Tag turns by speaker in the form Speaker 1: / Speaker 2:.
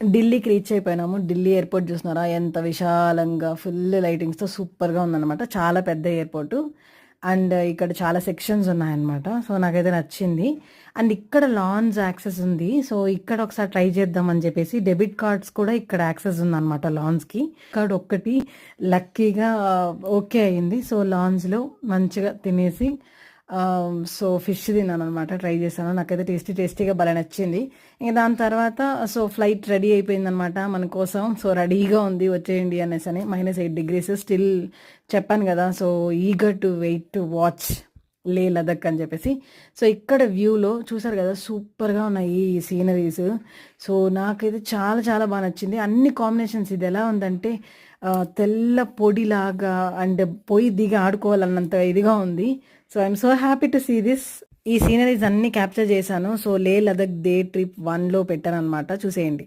Speaker 1: ఢిల్లీకి reach అయిపోయినాము. Delhi airport చూసినారా? ఎంత విశాలంగా ఫుల్ లైటింగ్స్‌తో సూపర్‌గా ఉందనమాట. చాలా పెద్ద ఎయిర్‌పోర్టు. అండ్ ఇక్కడ చాలా సెక్షన్స్ ఉన్నాయన్నమాట. సో, నాకైతే నచ్చింది. అండ్ ఇక్కడ లాంజ్ యాక్సెస్ ఉంది. సో, ఇక్కడ ఒకసారి ట్రై చేద్దామని చెప్పేసి డెబిట్ కార్డ్స్ కూడా ఇక్కడ యాక్సెస్ ఉందనమాట లాంజ్‌కి. కార్డ్ ఒక్కటి లక్కీగా ఓకే అయింది. సో, లాంజ్‌లో మంచిగా తినేసి సో, ఫిష్ తిన్నాననమాట. ట్రై చేశాను. నాకైతే టేస్టీగా భలే నచ్చింది. ఇంక దాని తర్వాత సో, ఫ్లైట్ రెడీ అయిపోయిందనమాట మన కోసం. సో, రెడీగా ఉంది వచ్చేయండి అనేసని. -8 డిగ్రీస్ స్టిల్ చెప్పాను కదా! So, eager to wait to watch Leh Ladakh అని చెప్పేసి. సో, ఇక్కడ వ్యూలో చూసారు కదా! సూపర్‌గా ఉన్నాయి ఈ సీనరీస్. సో, నాకైతే చాలా చాలా బా నచ్చింది. అన్ని కాంబినేషన్స్ ఇదెలా ఉందంటే తెల్ల పొడిలాగా అండ్ పొయ్యి దిగి ఆడుకోవాలన్నంత ఇదిగా ఉంది. So, I'm so happy to see this. ఈ సీనరీస్ అన్నీ క్యాప్చర్ చేశాను. So, Leh Ladakh day trip 1లో పెట్టాననమాట. చూసేయండి.